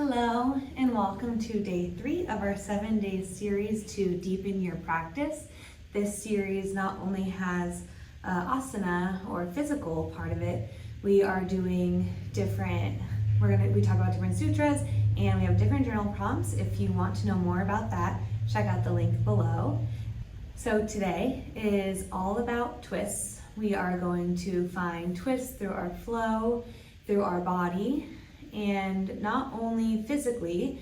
Hello and welcome to day 3 of our 7-day series to deepen your practice. This series not only has asana or physical part of it, we are doing different, we talk about different sutras and we have different journal prompts. If you want to know more about that, check out the link below. So today is all about twists. We are going to find twists through our flow, through our body, and not only physically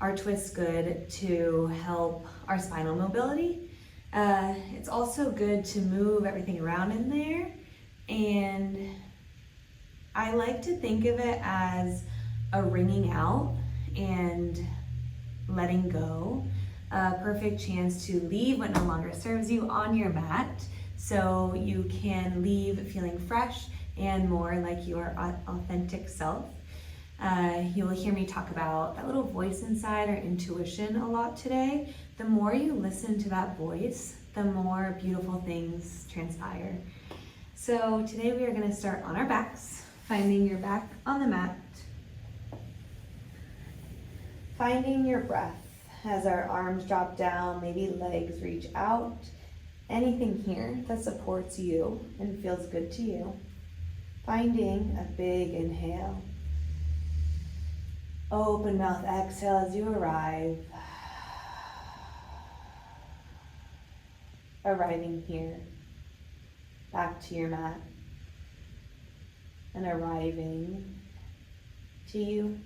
are twists good to help our spinal mobility, it's also good to move everything around in there. And I like to think of it as a wringing out and letting go, a perfect chance to leave what no longer serves you on your mat so you can leave feeling fresh and more like your authentic self. You'll hear me talk about that little voice inside or intuition a lot today. The more you listen to that voice, the more beautiful things transpire. So today we are going to start on our backs, finding your back on the mat, finding your breath as our arms drop down, maybe legs reach out, anything here that supports you and feels good to you. Finding a big inhale. Open mouth exhale as you arrive. Arriving here, back to your mat, and arriving to you.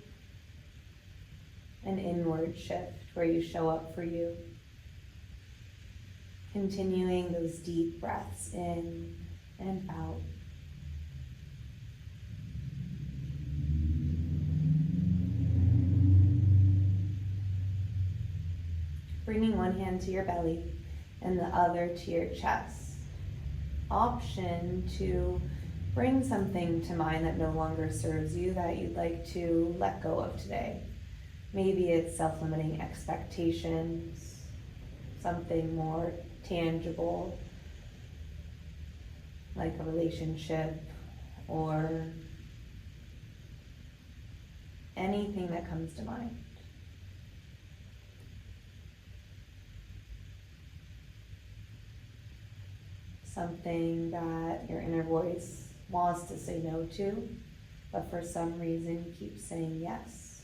An inward shift where you show up for you. Continuing those deep breaths in and out. Bringing one hand to your belly and the other to your chest. Option to bring something to mind that no longer serves you that you'd like to let go of today. Maybe it's self-limiting expectations, something more tangible, like a relationship or anything that comes to mind. Something that your inner voice wants to say no to, but for some reason keeps saying yes.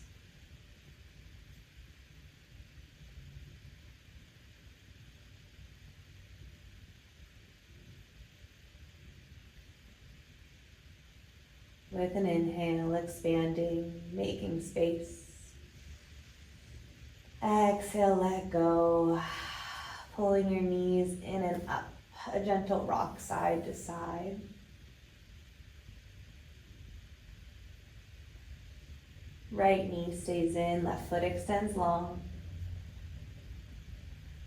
With an inhale, expanding, making space. Exhale, let go, pulling your knees in and up. A gentle rock side to side. Right knee stays in, left foot extends long.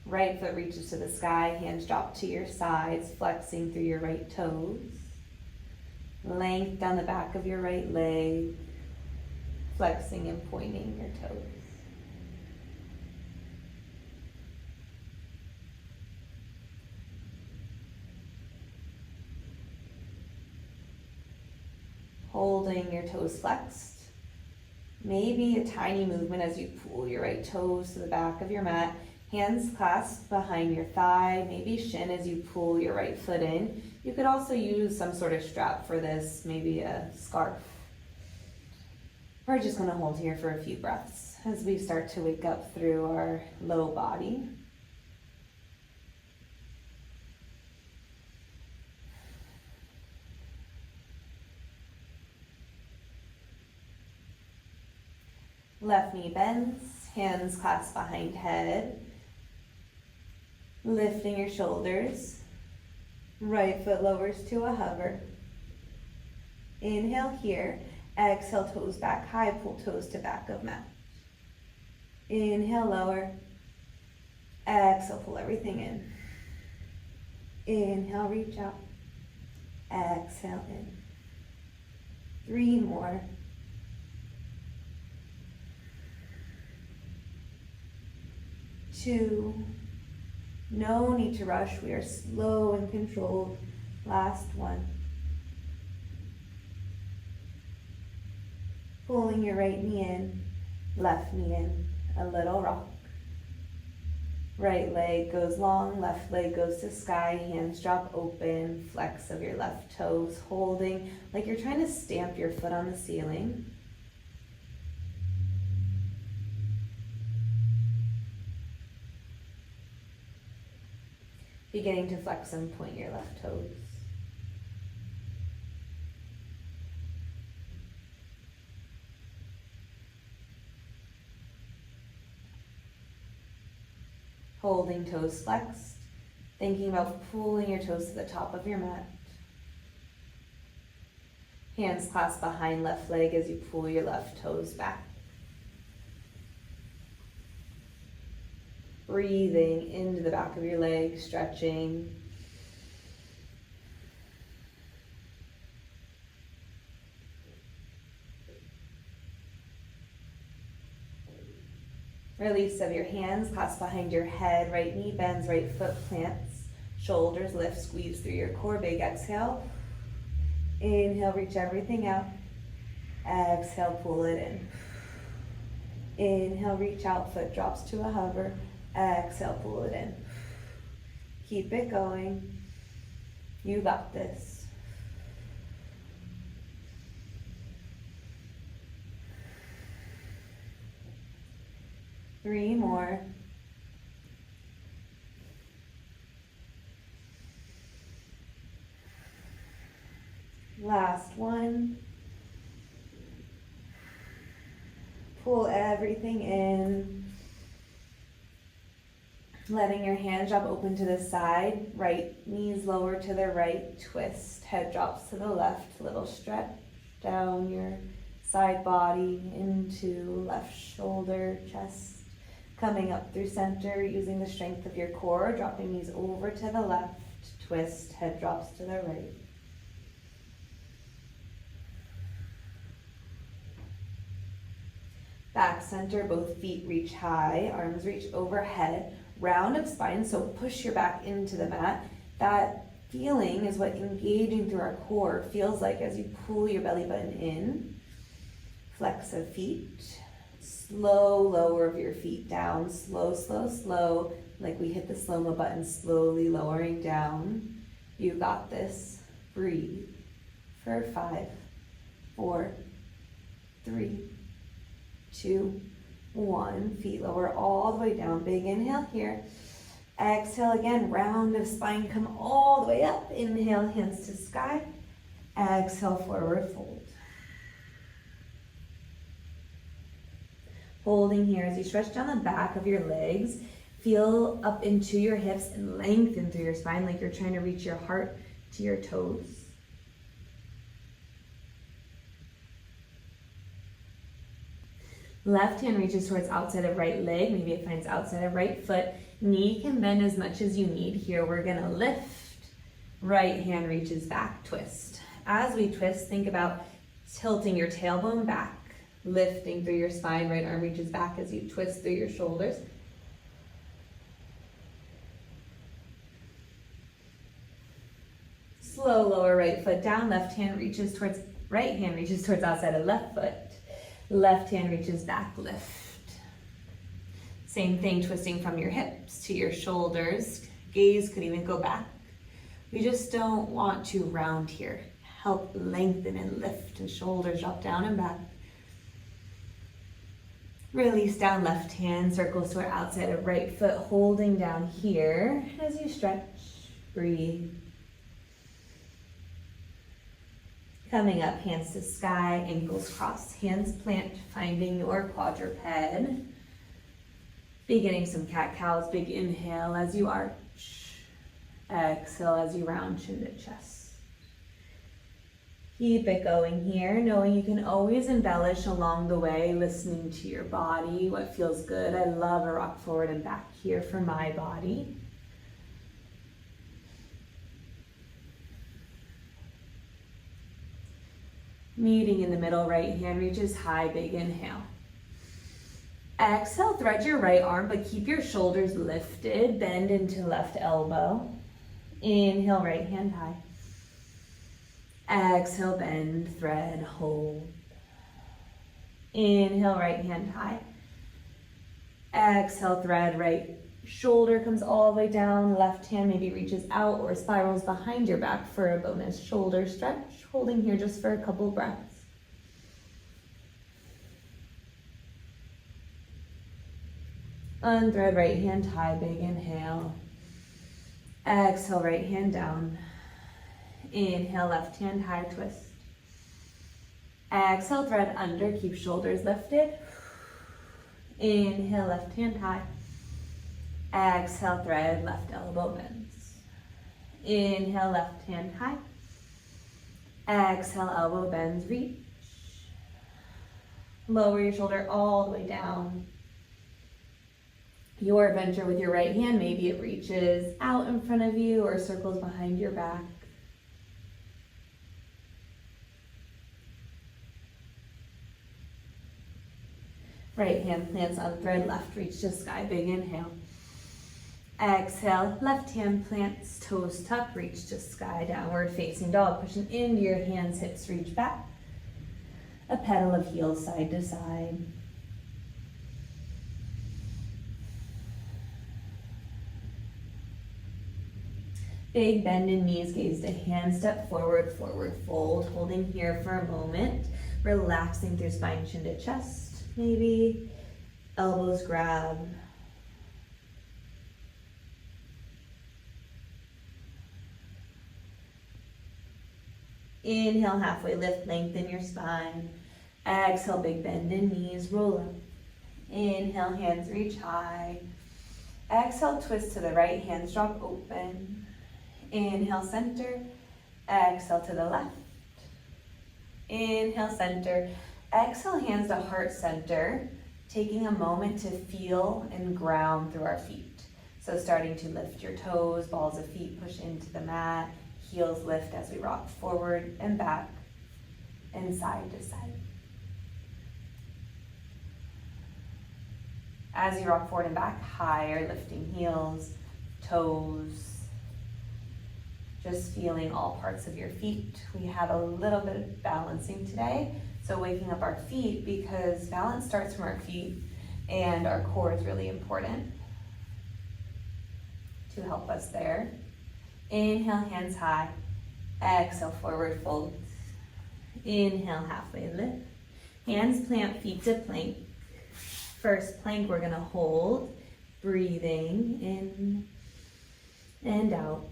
Right foot reaches to the sky, hands drop to your sides, flexing through your right toes. Length down the back of your right leg, flexing and pointing your toes. Holding your toes flexed. Maybe a tiny movement as you pull your right toes to the back of your mat. Hands clasped behind your thigh, maybe shin as you pull your right foot in. You could also use some sort of strap for this, maybe a scarf. We're just going to hold here for a few breaths as we start to wake up through our low body. Left knee bends, hands clasped behind head. Lifting your shoulders. Right foot lowers to a hover. Inhale here. Exhale, toes back high, pull toes to back of mat. Inhale, lower. Exhale, pull everything in. Inhale, reach out. Exhale, in. 3 more. 2. No need to rush. We are slow and controlled. Last 1. Pulling your right knee in, Left knee in, a little rock. Right leg goes long, left leg goes to sky, hands drop open, flex of your left toes, holding like you're trying to stamp your foot on the ceiling. Beginning to flex and point your left toes. Holding toes flexed, thinking about pulling your toes to the top of your mat. Hands clasped behind left leg as you pull your left toes back. Breathing into the back of your leg, stretching. Release of your hands, clasp behind your head, right knee bends, right foot plants, shoulders lift, squeeze through your core, big exhale. Inhale, reach everything out. Exhale, pull it in. Inhale, reach out, foot drops to a hover. Exhale, pull it in. Keep it going. You got this. Three more. Last one. Pull everything in. Letting your hands drop open to the side. Right knees lower to the right. Twist. Head drops to the left. Little stretch down your side body into left shoulder, chest. Coming up through center, using the strength of your core, dropping knees over to the left, twist, head drops to the right. Back center, both feet reach high, arms reach overhead, round of spine, so push your back into the mat. That feeling is what engaging through our core feels like as you pull your belly button in. Flex of feet. Slow lower of your feet down, slow, slow, slow, like we hit the slow-mo button, slowly lowering down. You got this. Breathe for 5, 4, 3, 2, 1. Feet lower all the way down. Big inhale here. Exhale again, round of spine, come all the way up. Inhale, hands to sky. Exhale, forward fold. Holding here as you stretch down the back of your legs. Feel up into your hips and lengthen through your spine like you're trying to reach your heart to your toes. Left hand reaches towards outside of right leg. Maybe it finds outside of right foot. Knee can bend as much as you need. Here we're gonna lift. Right hand reaches back, twist. As we twist, think about tilting your tailbone back. Lifting through your spine, right arm reaches back as you twist through your shoulders. Slow lower right foot down, right hand reaches towards outside of left foot. Left hand reaches back, lift. Same thing, twisting from your hips to your shoulders. Gaze could even go back. We just don't want to round here. Help lengthen and lift and shoulders drop down and back. Release down left hand, circles to our outside of right foot, holding down here as you stretch, breathe. Coming up, hands to sky, ankles crossed, hands plant, finding your quadruped. Beginning some cat-cows, big inhale as you arch. Exhale as you round chin to chest. Keep it going here, knowing you can always embellish along the way, listening to your body, what feels good. I love a rock forward and back here for my body. Meeting in the middle, right hand reaches high, big inhale. Exhale, thread your right arm, but keep your shoulders lifted, bend into left elbow. Inhale, right hand high. Exhale, bend, thread, hold. Inhale, right hand high. Exhale, thread, right shoulder comes all the way down. Left hand maybe reaches out or spirals behind your back for a bonus shoulder stretch. Holding here just for a couple breaths. Unthread, right hand high, big inhale. Exhale, right hand down. Inhale, left hand high, twist. Exhale, thread under, keep shoulders lifted. Inhale, left hand high. Exhale, thread, left elbow bends. Inhale, left hand high. Exhale, elbow bends, reach. Lower your shoulder all the way down. Your adventure with your right hand, maybe it reaches out in front of you or circles behind your back. Right hand plants on thread, left reach to sky, big inhale. Exhale, left hand plants, toes tuck, reach to sky, downward facing dog, pushing into your hands, hips reach back. A pedal of heels side to side. Big bend in knees, gaze to hand, step forward, forward fold, holding here for a moment, relaxing through spine, chin to chest, maybe elbows grab. Inhale, halfway lift, lengthen your spine. Exhale, big bend in knees, roll up. Inhale, hands reach high. Exhale, twist to the right, hands drop open. Inhale, center. Exhale to the left. Inhale, center. Exhale, hands to heart center. Taking a moment to feel and ground through our feet. So starting to lift your toes, balls of feet push into the mat. Heels lift as we rock forward and back and side to side. As you rock forward and back, higher, lifting heels, toes, just feeling all parts of your feet. We have a little bit of balancing today, so waking up our feet because balance starts from our feet and our core is really important to help us there. Inhale, hands high. Exhale, forward fold. Inhale, halfway lift. Hands plant, feet to plank. First plank, we're gonna hold. Breathing in and out.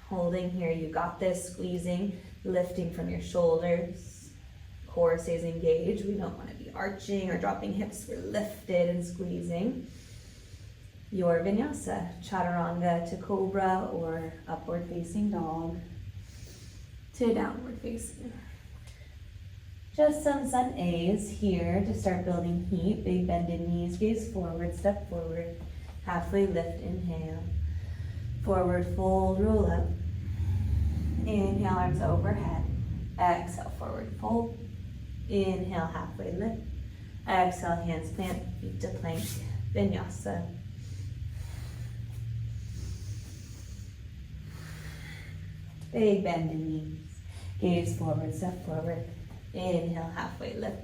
Holding here, you got this. Squeezing, lifting from your shoulders. Core stays engaged. We don't wanna be arching or dropping hips. We're lifted and squeezing. Your vinyasa, chaturanga to cobra or upward facing dog to downward facing. Just some sun A's here to start building heat. Big bend in knees, gaze forward, step forward. Halfway lift, inhale. Forward fold, roll up. Inhale, arms overhead. Exhale, forward fold. Inhale, halfway lift. Exhale, hands plant, feet to plank. Vinyasa. Big bend in knees. Gaze forward, step forward. Inhale, halfway lift.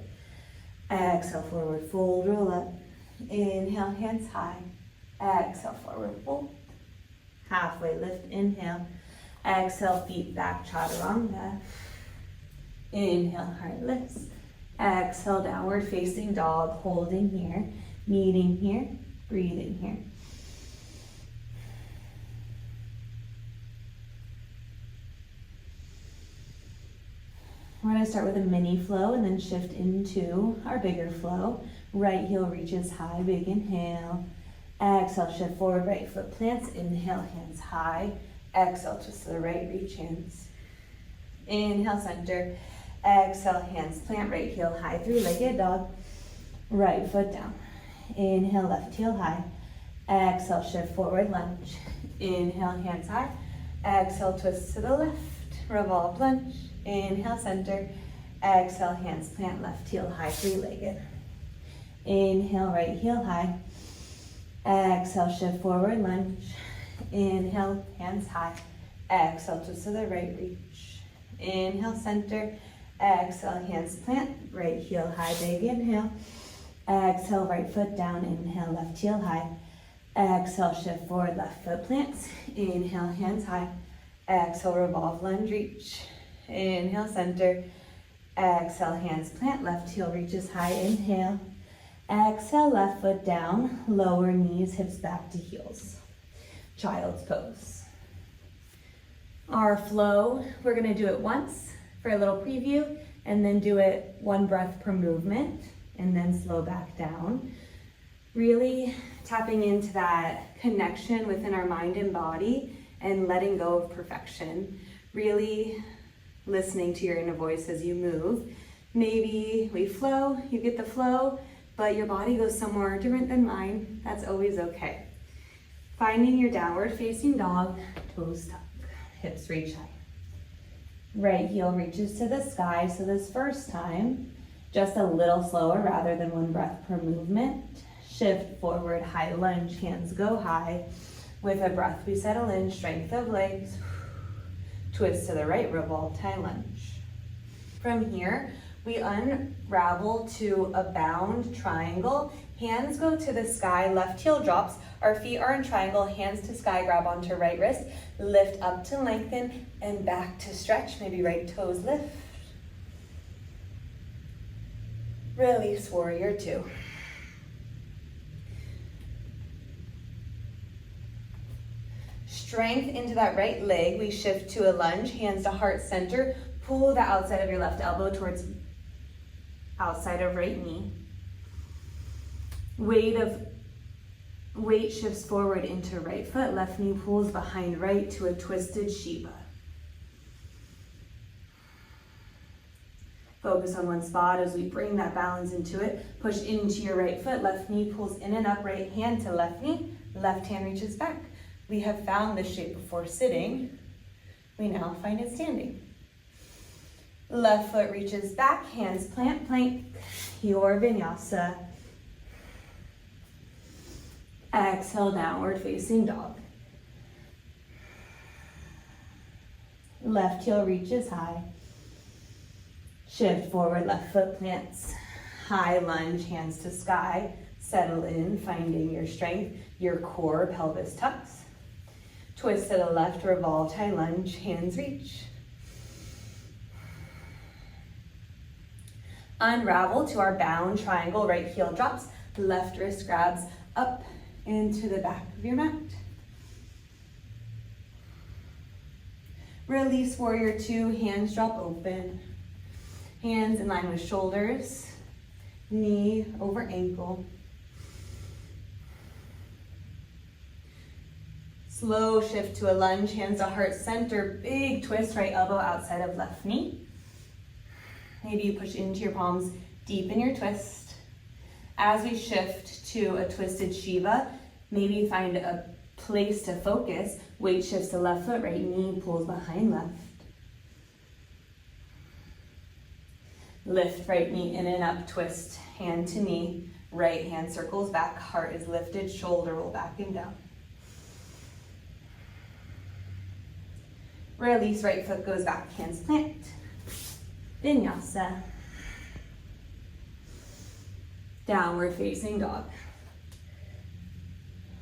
Exhale, forward fold, roll up. Inhale, hands high. Exhale, forward fold. Halfway lift, inhale. Exhale, feet back, chaturanga. Inhale, heart lifts. Exhale, downward facing dog, holding here, meeting here, breathing here. We're going to start with a mini flow and then shift into our bigger flow. Right heel reaches high, big inhale. Exhale, shift forward, right foot plants. Inhale, hands high. Exhale, twist to the right, reach hands. Inhale, center. Exhale, hands plant, right heel high, three-legged dog. Right foot down. Inhale, left heel high. Exhale, shift forward, lunge. Inhale, hands high. Exhale, twist to the left, revolve, lunge. Inhale, center. Exhale, hands plant, left heel high, three-legged. Inhale, right heel high. Exhale, shift forward, lunge. Inhale, hands high. Exhale, twist to the right, reach. Inhale, center. Exhale, hands plant, right heel high, big inhale. Exhale, right foot down, inhale, left heel high. Exhale, shift forward, left foot plants. Inhale, hands high. Exhale, revolve, lunge, reach. Inhale, center. Exhale, hands plant, left heel reaches high, inhale. Exhale, left foot down, lower knees, hips back to heels. Child's pose. Our flow, we're gonna do it once for a little preview, and then do it one breath per movement, and then slow back down. Really tapping into that connection within our mind and body and letting go of perfection. Really listening to your inner voice as you move. Maybe we flow, you get the flow, but your body goes somewhere different than mine. That's always okay. Finding your downward facing dog, toes tuck, hips reach high. Right heel reaches to the sky. So this first time, just a little slower rather than one breath per movement. Shift forward, high lunge, hands go high. With a breath, we settle in, strength of legs. Twist to the right, revolve, high lunge. From here, we unravel to a bound triangle. Hands go to the sky, left heel drops. Our feet are in triangle, hands to sky, grab onto right wrist. Lift up to lengthen and back to stretch. Maybe right toes lift. Release, warrior two. Strength into that right leg. We shift to a lunge, hands to heart center. Pull the outside of your left elbow towards outside of right knee. Weight shifts forward into right foot. Left knee pulls behind right to a twisted Shiva. Focus on one spot as we bring that balance into it. Push into your right foot. Left knee pulls in and up. Right hand to left knee. Left hand reaches back. We have found this shape before sitting. We now find it standing. Left foot reaches back, hands plant, plank, your vinyasa. Exhale, downward facing dog. Left heel reaches high. Shift forward, left foot plants. High lunge, hands to sky. Settle in, finding your strength. Your core, pelvis tucks. Twist to the left, revolve, high lunge, hands reach. Unravel to our bound triangle, right heel drops, left wrist grabs up into the back of your mat. Release, warrior two, hands drop open. Hands in line with shoulders, knee over ankle. Slow shift to a lunge, hands to heart center, big twist, right elbow outside of left knee. Maybe you push into your palms, deepen your twist. As we shift to a twisted Shiva, maybe find a place to focus. Weight shifts to left foot, right knee pulls behind left. Lift right knee in and up, twist hand to knee. Right hand circles back, heart is lifted, shoulder roll back and down. Release, right foot goes back, hands plant. Vinyasa. Downward facing dog.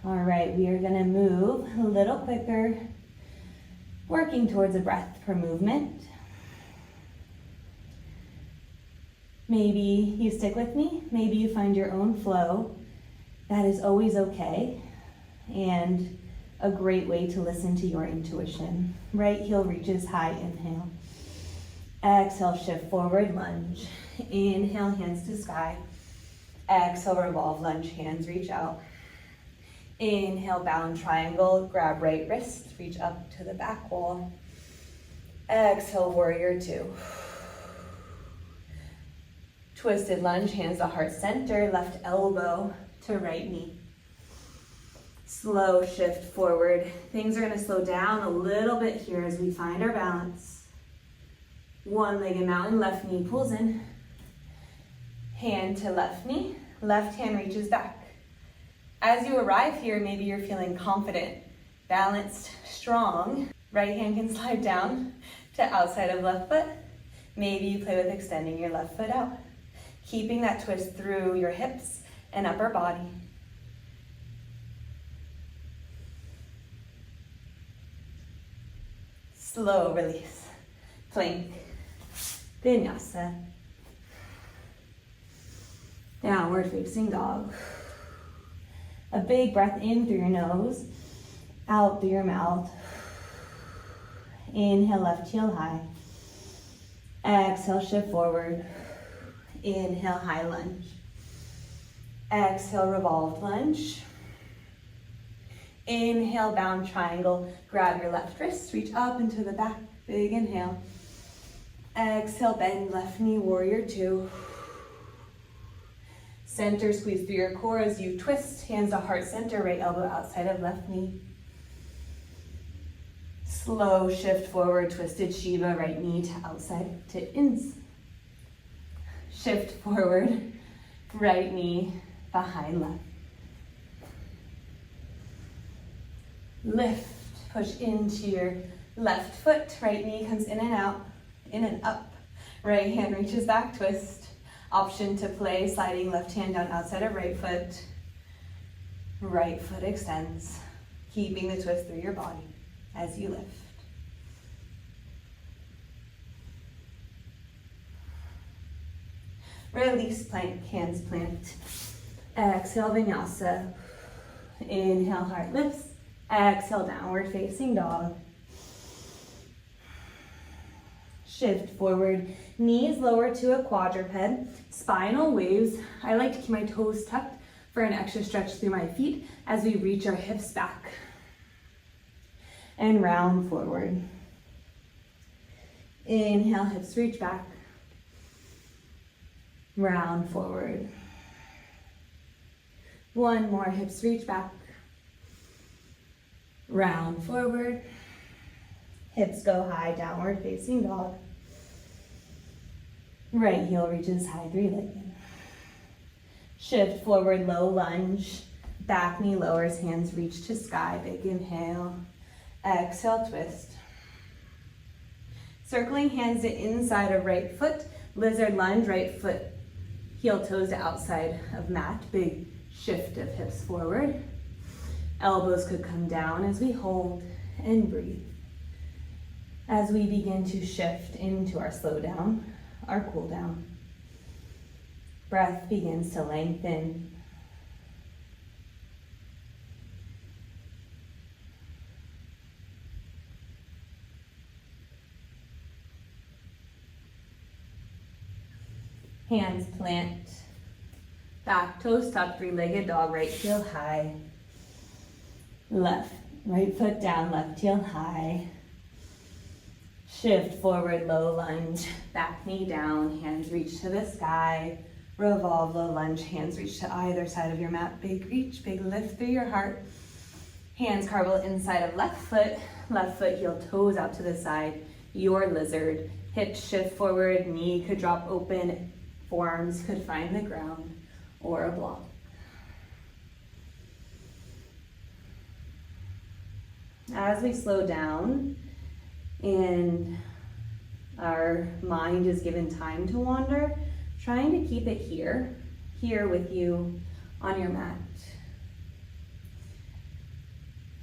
All right, we are gonna move a little quicker, working towards a breath per movement. Maybe you stick with me, maybe you find your own flow. That is always okay, and a great way to listen to your intuition. Right heel reaches high, inhale. Exhale, shift forward, lunge. Inhale, hands to sky. Exhale, revolve, lunge, hands reach out. Inhale, bound triangle, grab right wrist, reach up to the back wall. Exhale, warrior two. Twisted lunge, hands to heart center, left elbow to right knee. Slow shift forward. Things are gonna slow down a little bit here as we find our balance. One-legged mountain, left knee pulls in. Hand to left knee, left hand reaches back. As you arrive here, maybe you're feeling confident, balanced, strong. Right hand can slide down to outside of left foot. Maybe you play with extending your left foot out, keeping that twist through your hips and upper body. Slow release. Plank. Vinyasa. Downward facing dog. A big breath in through your nose, out through your mouth. Inhale, left heel high. Exhale, shift forward. Inhale, high lunge. Exhale, revolved lunge. Inhale, bound triangle. Grab your left wrist, reach up into the back. Big inhale. Exhale, bend left knee, warrior two. Center, squeeze through your core as you twist, hands to heart center, right elbow outside of left knee. Slow shift forward, twisted Shiva, right knee to outside to ins. Shift forward, right knee behind left. Lift, push into your left foot, right knee comes in and out, in and up. Right hand reaches back, twist. Option to play, sliding left hand down outside of right foot. Right foot extends, keeping the twist through your body as you lift. Release, plank, hands plant. Exhale, vinyasa. Inhale, heart lifts. Exhale, downward facing dog. Shift forward, knees lower to a quadruped, spinal waves. I like to keep my toes tucked for an extra stretch through my feet as we reach our hips back. And round forward. Inhale, hips reach back. Round forward. One more, hips reach back. Round forward. Hips go high, downward facing dog. Right heel reaches high, three-legged. Shift forward, low lunge. Back knee lowers, hands reach to sky. Big inhale. Exhale, twist. Circling hands to inside of right foot. Lizard lunge, right foot, heel toes to outside of mat. Big shift of hips forward. Elbows could come down as we hold and breathe. As we begin to shift into our slow down, our cool down. Breath begins to lengthen. Hands plant. Back toes tucked, three-legged dog, right heel high. Left, right foot down, left heel high. Shift forward, low lunge, back knee down, hands reach to the sky. Revolve, low lunge, hands reach to either side of your mat. Big reach, big lift through your heart. Hands carvel inside of left foot heel toes out to the side. Your lizard, hips shift forward, knee could drop open, forearms could find the ground or a block. As we slow down, and our mind is given time to wander, trying to keep it here with you on your mat.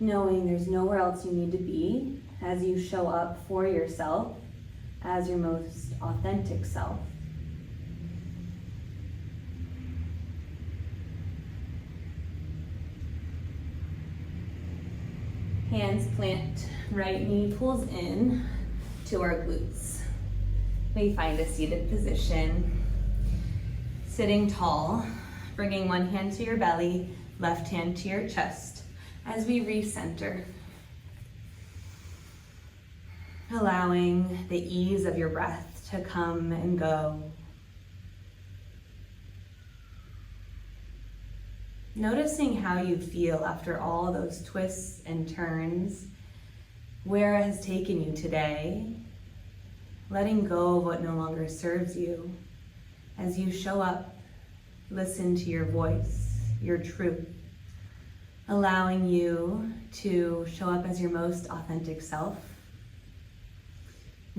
Knowing there's nowhere else you need to be as you show up for yourself as your most authentic self. Hands plant, right knee pulls in to our glutes. We find a seated position, sitting tall, bringing one hand to your belly, left hand to your chest as we recenter. Allowing the ease of your breath to come and go. Noticing how you feel after all those twists and turns, where it has taken you today, letting go of what no longer serves you as you show up, listen to your voice, your truth, allowing you to show up as your most authentic self,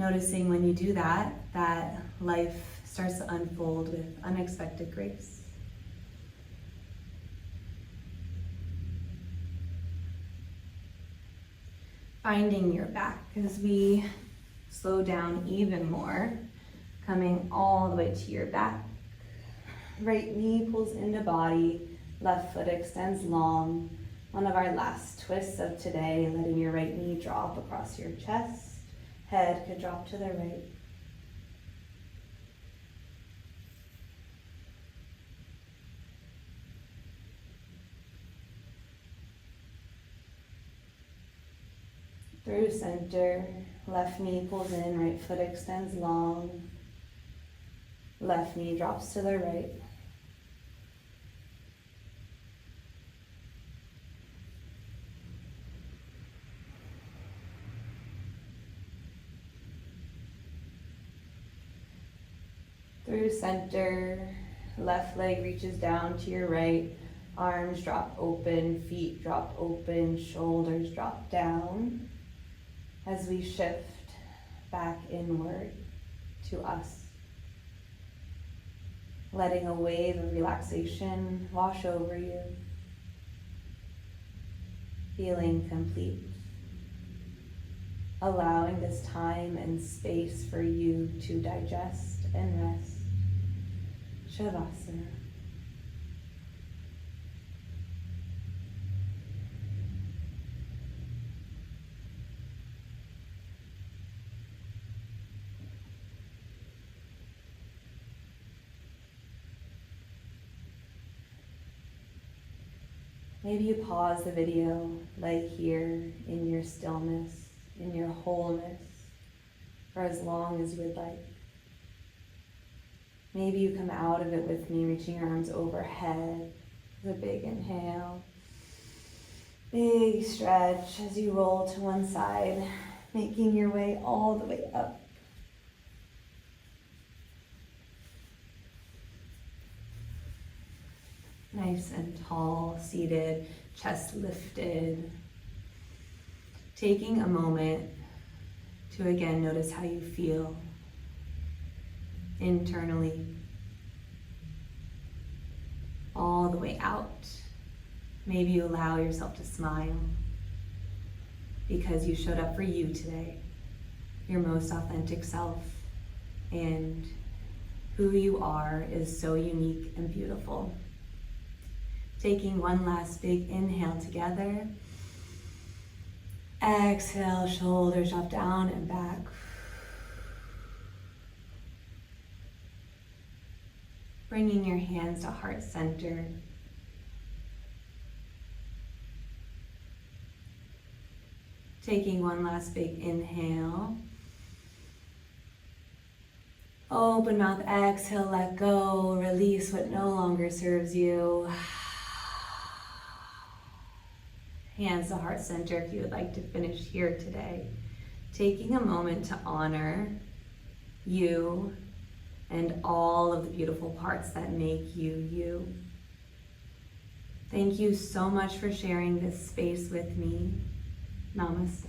Noticing when you do that, that life starts to unfold with unexpected grace. Finding your back as we slow down even more, coming all the way to your back. Right knee pulls into body, left foot extends long. One of our last twists of today, letting your right knee drop across your chest. Head could drop to the right. Through center, left knee pulls in, right foot extends long. Left knee drops to the right. Through center, left leg reaches down to your right. Arms drop open, feet drop open, shoulders drop down. As we shift back inward to us. Letting a wave of relaxation wash over you. Feeling complete. Allowing this time and space for you to digest and rest. Shavasana. Maybe you pause the video, lay here in your stillness, in your wholeness, for as long as you would like. Maybe you come out of it with me, reaching your arms overhead. With a big inhale. Big stretch as you roll to one side, making your way all the way up. Nice and tall, seated, chest lifted. Taking a moment to again notice how you feel internally, all the way out. Maybe you allow yourself to smile because you showed up for you today, your most authentic self, and who you are is so unique and beautiful. Taking one last big inhale together. Exhale, shoulders drop down and back. Bringing your hands to heart center. Taking one last big inhale. Open mouth, exhale, let go, release what no longer serves you. Hands to heart center if you would like to finish here today. Taking a moment to honor you and all of the beautiful parts that make you, you. Thank you so much for sharing this space with me. Namaste.